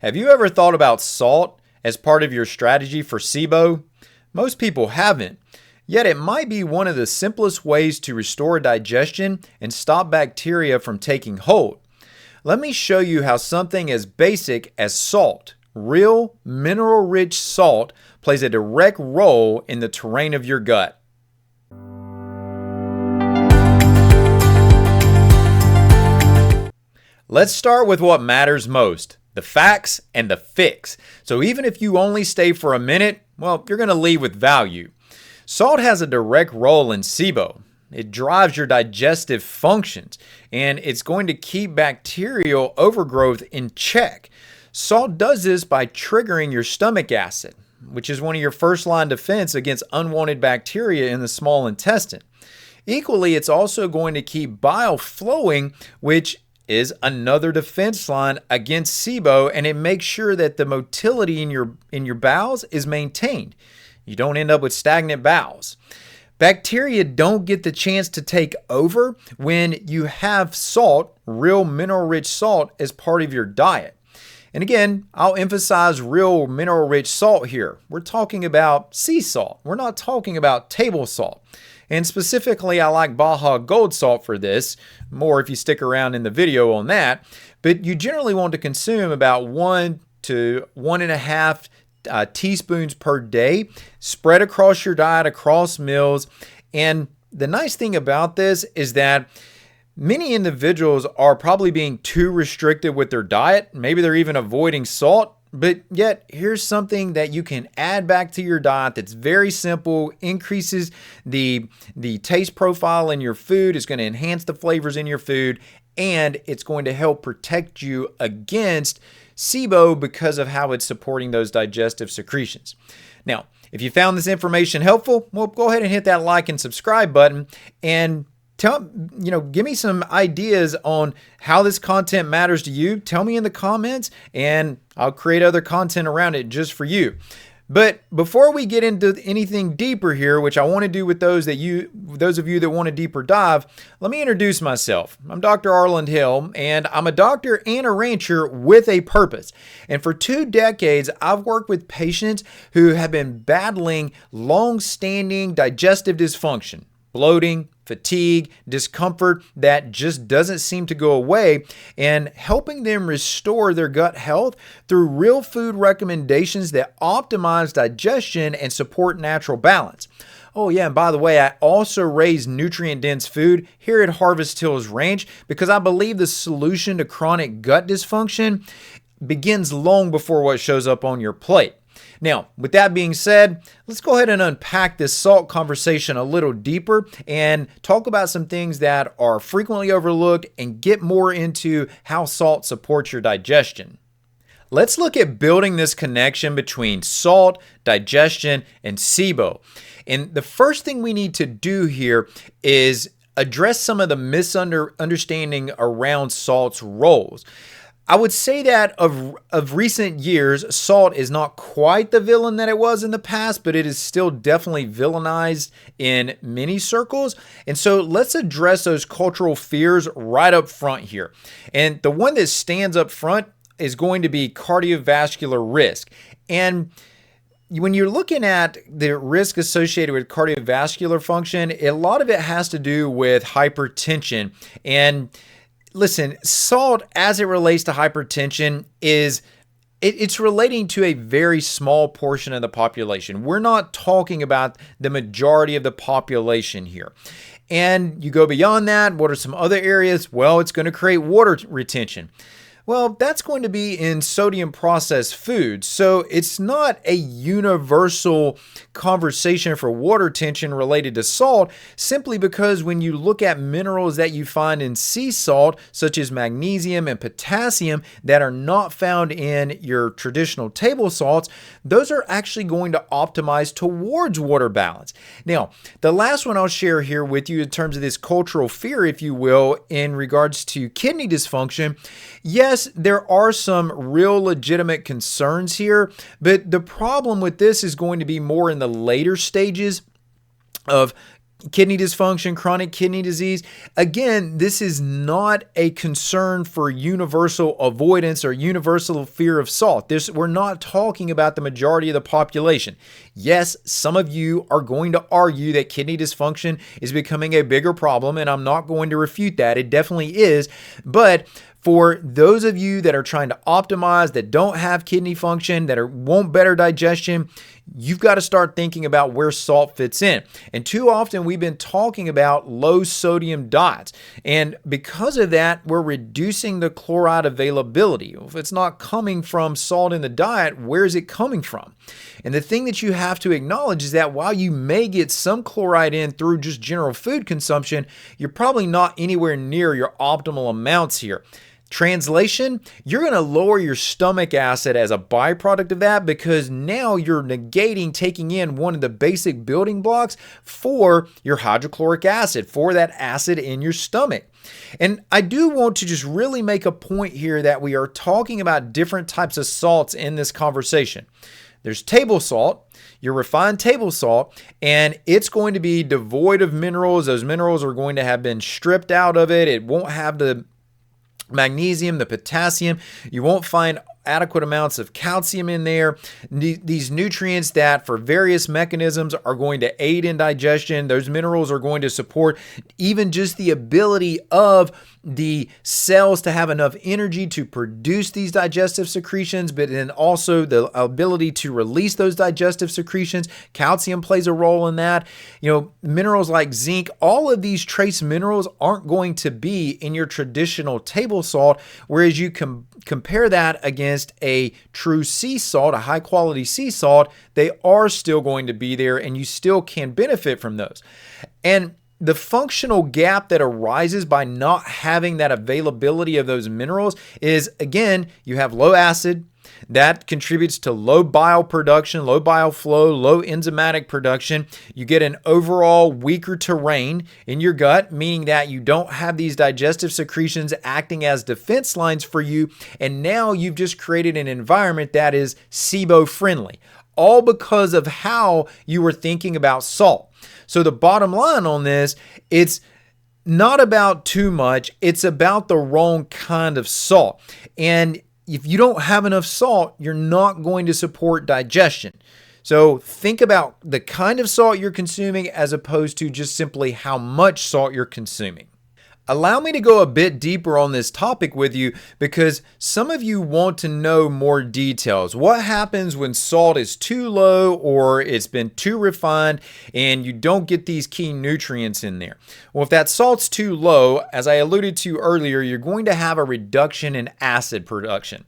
Have you ever thought about salt as part of your strategy for SIBO? Most people haven't, yet it might be one of the simplest ways to restore digestion and stop bacteria from taking hold. Let me show you how something as basic as salt, real mineral-rich salt, plays a direct role in the terrain of your gut. Let's start with what matters most, the facts and the fix. So even if you only stay for a minute, well, you're going to leave with value. Salt has a direct role in SIBO. It drives your digestive functions, and it's going to keep bacterial overgrowth in check. Salt does this by triggering your stomach acid, which is one of your first-line defense against unwanted bacteria in the small intestine. Equally, it's also going to keep bile flowing, which is another defense line against SIBO, and it makes sure that the motility in your bowels is maintained. You don't end up with stagnant bowels. Bacteria don't get the chance to take over when you have salt, real mineral-rich salt, as part of your diet. And again, I'll emphasize real mineral-rich salt here. We're talking about sea salt. We're not talking about table salt. And specifically, I like Baja Gold Salt for this, more if you stick around in the video on that. But you generally want to consume about 1 to 1.5 teaspoons per day, spread across your diet, across meals. And the nice thing about this is that many individuals are probably being too restrictive with their diet. Maybe they're even avoiding salt. But yet, here's something that you can add back to your diet that's very simple, increases the taste profile in your food, is going to enhance the flavors in your food, and it's going to help protect you against SIBO because of how it's supporting those digestive secretions. Now, if you found this information helpful, well, go ahead and hit that like and subscribe button, and give me some ideas on how this content matters to you. Tell me in the comments, and I'll create other content around it just for you. But before we get into anything deeper here, which I want to do with those of you that want a deeper dive, let me introduce myself. I'm Dr. Arland Hill, and I'm a doctor and a rancher with a purpose. And for 2 decades, I've worked with patients who have been battling long-standing digestive dysfunction, bloating, fatigue, discomfort that just doesn't seem to go away, and helping them restore their gut health through real food recommendations that optimize digestion and support natural balance. Oh yeah, and by the way, I also raise nutrient-dense food here at Harvest Hills Ranch because I believe the solution to chronic gut dysfunction begins long before what shows up on your plate. Now, with that being said, let's go ahead and unpack this salt conversation a little deeper and talk about some things that are frequently overlooked and get more into how salt supports your digestion. Let's look at building this connection between salt, digestion, and SIBO. And the first thing we need to do here is address some of the misunderstanding around salt's roles. I would say that of recent years, salt is not quite the villain that it was in the past, but it is still definitely villainized in many circles. And so let's address those cultural fears right up front here. And the one that stands up front is going to be cardiovascular risk. And when you're looking at the risk associated with cardiovascular function, a lot of it has to do with hypertension. And listen, salt as it relates to hypertension it's relating to a very small portion of the population. We're not talking about the majority of the population here. And you go beyond that, what are some other areas? Well, it's going to create water retention. Well, that's going to be in sodium processed foods. So it's not a universal conversation for water retention related to salt, simply because when you look at minerals that you find in sea salt, such as magnesium and potassium, that are not found in your traditional table salts, those are actually going to optimize towards water balance. Now, the last one I'll share here with you in terms of this cultural fear, if you will, in regards to kidney dysfunction. Yes, there are some real legitimate concerns here, but the problem with this is going to be more in the later stages of kidney dysfunction, chronic kidney disease. Again, this is not a concern for universal avoidance or universal fear of salt. We're not talking about the majority of the population. Yes, some of you are going to argue that kidney dysfunction is becoming a bigger problem, and I'm not going to refute that. It definitely is. But for those of you that are trying to optimize, that don't have kidney function, that want better digestion, you've got to start thinking about where salt fits in. And too often we've been talking about low sodium diets. And because of that, we're reducing the chloride availability. If it's not coming from salt in the diet, where is it coming from? And the thing that you have to acknowledge is that while you may get some chloride in through just general food consumption, you're probably not anywhere near your optimal amounts here. Translation, you're going to lower your stomach acid as a byproduct of that, because now you're negating taking in one of the basic building blocks for your hydrochloric acid, for that acid in your stomach. And I do want to just really make a point here that we are talking about different types of salts in this conversation. There's table salt, your refined table salt, and it's going to be devoid of minerals. Those minerals are going to have been stripped out of it. It won't have the magnesium, the potassium. You won't find adequate amounts of calcium in there. These nutrients that for various mechanisms are going to aid in digestion. Those minerals are going to support even just the ability of the cells to have enough energy to produce these digestive secretions, but then also the ability to release those digestive secretions. Calcium plays a role in that. Minerals like zinc, all of these trace minerals aren't going to be in your traditional table salt, whereas you can compare that against a true sea salt, a high quality sea salt, they are still going to be there and you still can benefit from those. And the functional gap that arises by not having that availability of those minerals is, again, you have low acid. That contributes to low bile production, low bile flow, low enzymatic production. You get an overall weaker terrain in your gut, meaning that you don't have these digestive secretions acting as defense lines for you. And now you've just created an environment that is SIBO friendly, all because of how you were thinking about salt. So the bottom line on this, it's not about too much. It's about the wrong kind of salt. And if you don't have enough salt, you're not going to support digestion. So think about the kind of salt you're consuming as opposed to just simply how much salt you're consuming. Allow me to go a bit deeper on this topic with you because some of you want to know more details. What happens when salt is too low or it's been too refined and you don't get these key nutrients in there? Well, if that salt's too low, as I alluded to earlier, you're going to have a reduction in acid production.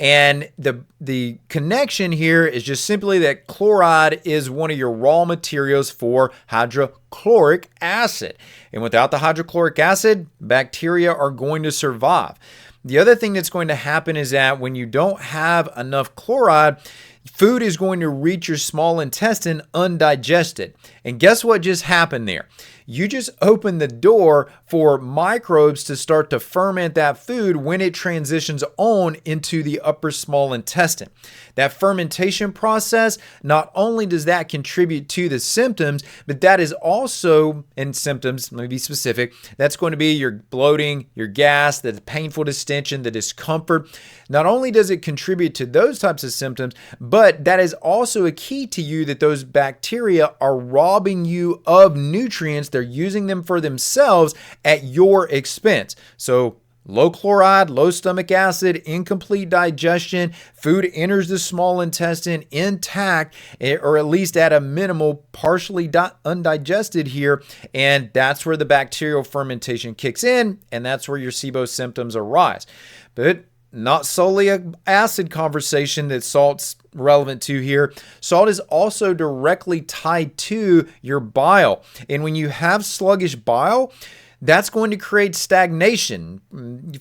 And the connection here is just simply that chloride is one of your raw materials for hydrochloric acid. And without the hydrochloric acid, bacteria are going to survive. The other thing that's going to happen is that when you don't have enough chloride, food is going to reach your small intestine undigested. And guess what just happened there? You just opened the door for microbes to start to ferment that food when it transitions on into the upper small intestine. That fermentation process, not only does that contribute to the symptoms, but that is also, in symptoms, let me be specific, that's going to be your bloating, your gas, the painful distension, the discomfort. Not only does it contribute to those types of symptoms, but that is also a key to you that those bacteria are robbing you of nutrients. They're using them for themselves at your expense. So low chloride, low stomach acid, incomplete digestion, food enters the small intestine intact, or at least at a minimal, partially undigested here. And that's where the bacterial fermentation kicks in. And that's where your SIBO symptoms arise. But not solely an acid conversation that salt's relevant to here. Salt is also directly tied to your bile. And when you have sluggish bile, that's going to create stagnation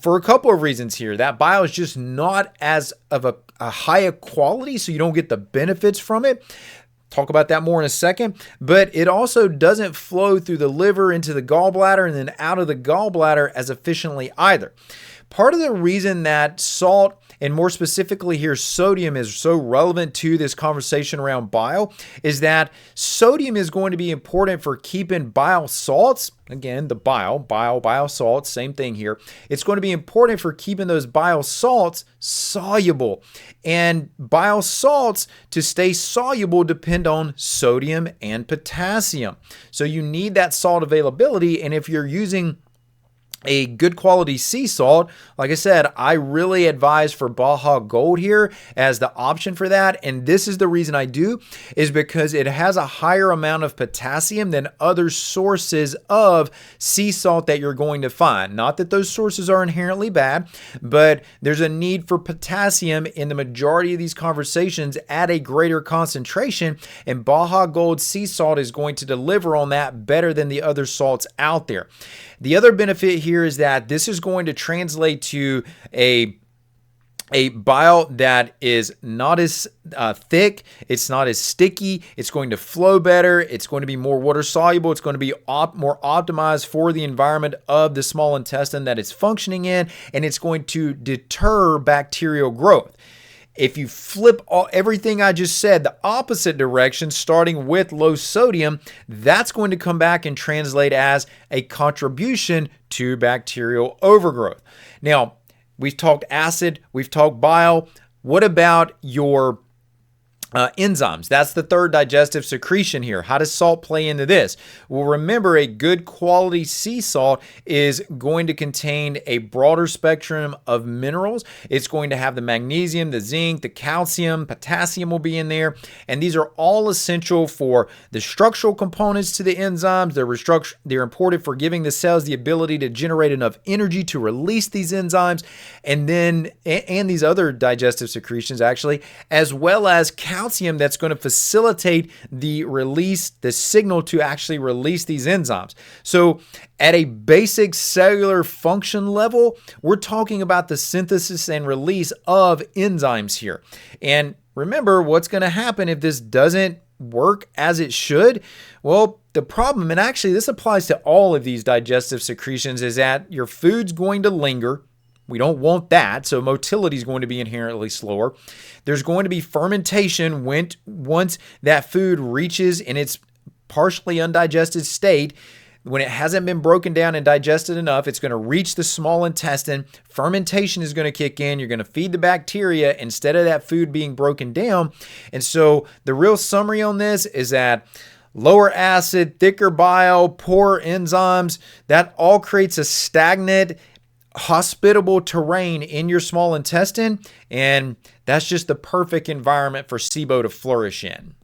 for a couple of reasons here. That bile is just not as of a higher quality, so you don't get the benefits from it. Talk about that more in a second. But it also doesn't flow through the liver into the gallbladder and then out of the gallbladder as efficiently either. Part of the reason that salt, and more specifically here sodium, is so relevant to this conversation around bile is that sodium is going to be important for keeping bile salts. Again, the bile salts, same thing here. It's going to be important for keeping those bile salts soluble. And bile salts, to stay soluble, depend on sodium and potassium. So you need that salt availability. And if you're using a good quality sea salt, like I said, I really advise for Baja Gold here as the option for that. And this is the reason I do, is because it has a higher amount of potassium than other sources of sea salt that you're going to find. Not that those sources are inherently bad, but there's a need for potassium in the majority of these conversations at a greater concentration, and Baja Gold sea salt is going to deliver on that better than the other salts out there. The other benefit here is that this is going to translate to a bile that is not as thick, it's not as sticky, it's going to flow better, it's going to be more water soluble, it's going to be more optimized for the environment of the small intestine that it's functioning in, and it's going to deter bacterial growth. If you flip everything I just said the opposite direction, starting with low sodium, that's going to come back and translate as a contribution to bacterial overgrowth. Now, we've talked acid, we've talked bile. What about your enzymes? That's the third digestive secretion here. How does salt play into this? Well, remember, a good quality sea salt is going to contain a broader spectrum of minerals. It's going to have the magnesium, the zinc, the calcium, potassium will be in there. And these are all essential for the structural components to the enzymes. They're important for giving the cells the ability to generate enough energy to release these enzymes, and these other digestive secretions actually, as well as calcium that's going to facilitate the signal to actually release these enzymes. So at a basic cellular function level, we're talking about the synthesis and release of enzymes here. And remember, what's going to happen if this doesn't work as it should? Well, the problem, and actually this applies to all of these digestive secretions, is that your food's going to linger. We don't want that, so motility is going to be inherently slower. There's going to be fermentation once that food reaches in its partially undigested state. When it hasn't been broken down and digested enough, it's going to reach the small intestine. Fermentation is going to kick in. You're going to feed the bacteria instead of that food being broken down. And so the real summary on this is that lower acid, thicker bile, poor enzymes, that all creates a stagnant, hospitable terrain in your small intestine, and that's just the perfect environment for SIBO to flourish in.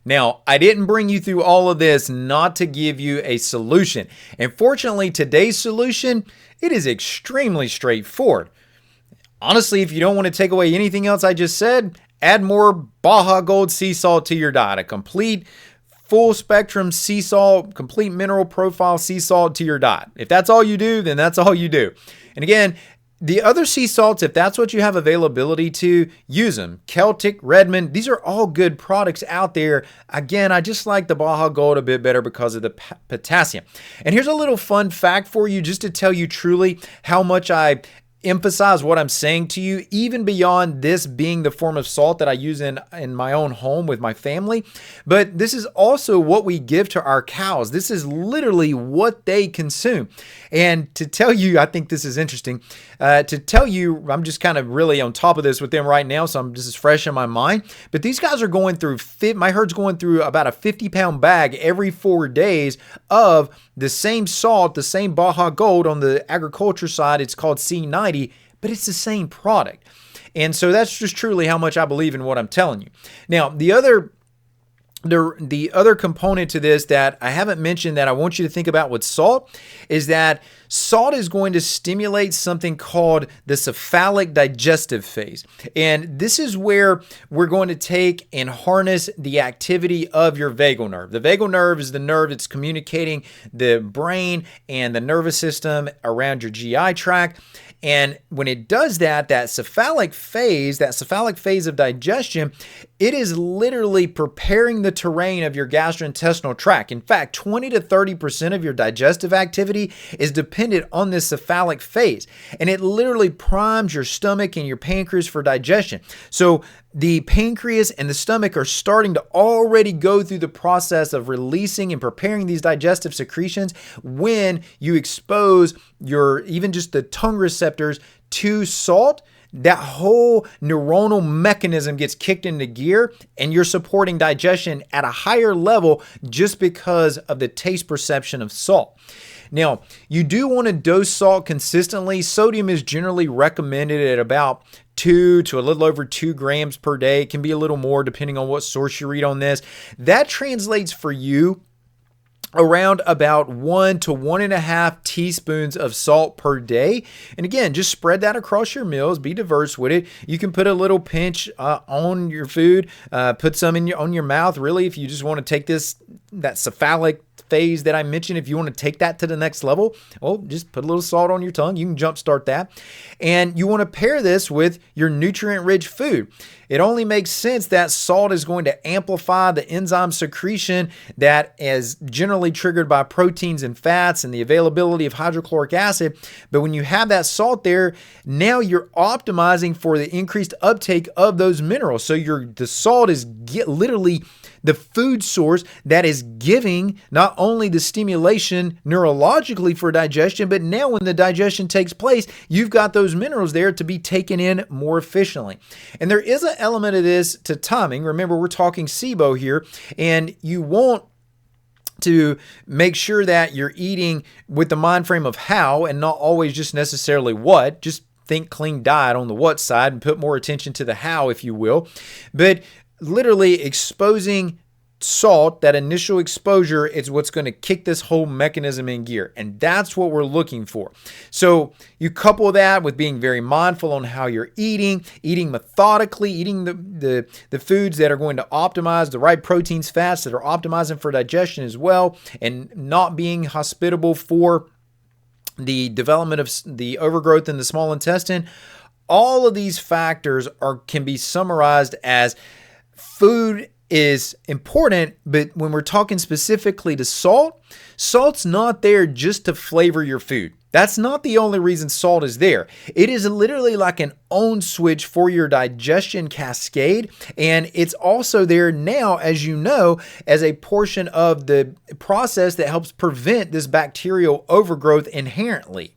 Now, I didn't bring you through all of this not to give you a solution. And fortunately, today's solution, it is extremely straightforward. Honestly, if you don't want to take away anything else I just said, add more Baja Gold sea salt to your diet. A complete full spectrum sea salt, complete mineral profile sea salt to your diet. If that's all you do, then that's all you do. And again, the other sea salts, if that's what you have availability to, use them. Celtic, Redmond, these are all good products out there. Again, I just like the Baja Gold a bit better because of the potassium. And here's a little fun fact for you, just to tell you truly how much I emphasize what I'm saying to you, even beyond this being the form of salt that I use in my own home with my family. But this is also what we give to our cows. This is literally what they consume. And to tell you, I think this is interesting, to tell you, I'm just kind of really on top of this with them right now, so this is fresh in my mind. But these guys are going through, my herd's going through about a 50-pound bag every 4 days of the same salt, the same Baja Gold. On the agriculture side, it's called C90, but it's the same product. And so that's just truly how much I believe in what I'm telling you. Now, the other component to this that I haven't mentioned that I want you to think about with salt is that salt is going to stimulate something called the cephalic digestive phase. And this is where we're going to take and harness the activity of your vagal nerve. The vagal nerve is the nerve that's communicating the brain and the nervous system around your GI tract. And when it does that, that cephalic phase of digestion, It is literally preparing the terrain of your gastrointestinal tract. In fact, 20 to 30% of your digestive activity is dependent on this cephalic phase, and it literally primes your stomach and your pancreas for digestion. So the pancreas and the stomach are starting to already go through the process of releasing and preparing these digestive secretions when you expose even just the tongue receptors to salt. That whole neuronal mechanism gets kicked into gear, and you're supporting digestion at a higher level just because of the taste perception of salt. Now, you do want to dose salt consistently. Sodium is generally recommended at about 2 to a little over 2 grams per day. It can be a little more depending on what source you read on this. That translates for you around about 1 to 1.5 teaspoons of salt per day. And again, just spread that across your meals. Be diverse with it. You can put a little pinch on your food, put some on your mouth. Really, if you just want to take that cephalic phase that I mentioned, if you want to take that to the next level, well, just put a little salt on your tongue. You can jumpstart that. And you want to pair this with your nutrient-rich food. It only makes sense that salt is going to amplify the enzyme secretion that is generally triggered by proteins and fats and the availability of hydrochloric acid. But when you have that salt there, now you're optimizing for the increased uptake of those minerals. So the salt is literally the food source that is giving not only the stimulation neurologically for digestion, but now when the digestion takes place, you've got those minerals there to be taken in more efficiently. And there is an element of this to timing. Remember, we're talking SIBO here, and you want to make sure that you're eating with the mind frame of how and not always just necessarily what. Just think clean diet on the what side and put more attention to the how, if you will. But literally exposing salt, that initial exposure, is what's going to kick this whole mechanism in gear. And that's what we're looking for. So you couple that with being very mindful on how you're eating methodically, eating the foods that are going to optimize the right proteins, fats that are optimizing for digestion as well, and not being hospitable for the development of the overgrowth in the small intestine. All of these factors can be summarized as food is important, but when we're talking specifically to salt's not there just to flavor your food. That's not the only reason salt is there. It is literally like an on switch for your digestion cascade, and it's also there now, as you know, as a portion of the process that helps prevent this bacterial overgrowth inherently.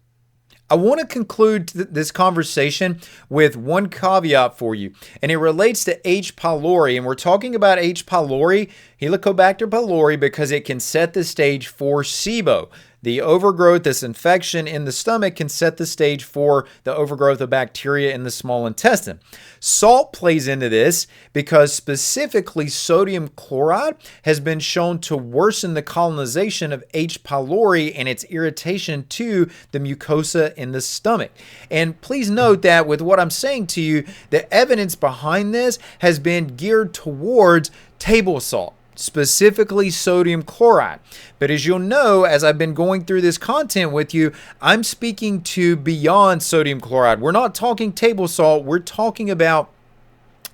I want to conclude this conversation with one caveat for you, and it relates to H. pylori. And we're talking about H. pylori, Helicobacter pylori, because it can set the stage for SIBO. The overgrowth, this infection in the stomach, can set the stage for the overgrowth of bacteria in the small intestine. Salt plays into this because specifically sodium chloride has been shown to worsen the colonization of H. pylori and its irritation to the mucosa in the stomach. And please note that with what I'm saying to you, the evidence behind this has been geared towards table salt, specifically sodium chloride. But as you'll know, as I've been going through this content with you, I'm speaking to beyond sodium chloride. We're not talking table salt. We're talking about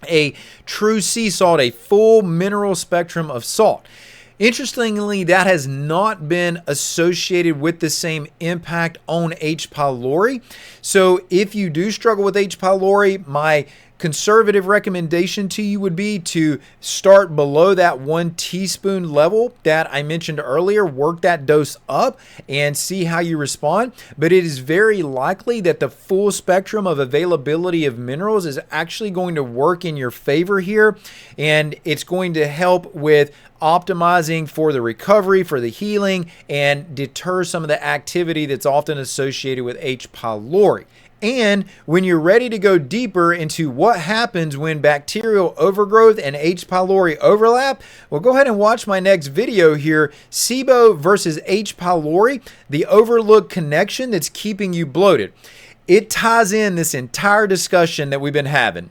a true sea salt, a full mineral spectrum of salt. Interestingly, that has not been associated with the same impact on H. pylori. So if you do struggle with H. pylori, my conservative recommendation to you would be to start below that 1 teaspoon level that I mentioned earlier, work that dose up and see how you respond. But it is very likely that the full spectrum of availability of minerals is actually going to work in your favor here, and it's going to help with optimizing for the recovery, for the healing, and deter some of the activity that's often associated with H. pylori. And when you're ready to go deeper into what happens when bacterial overgrowth and H. pylori overlap, well, go ahead and watch my next video here, SIBO versus H. pylori, the overlooked connection that's keeping you bloated. It ties in this entire discussion that we've been having.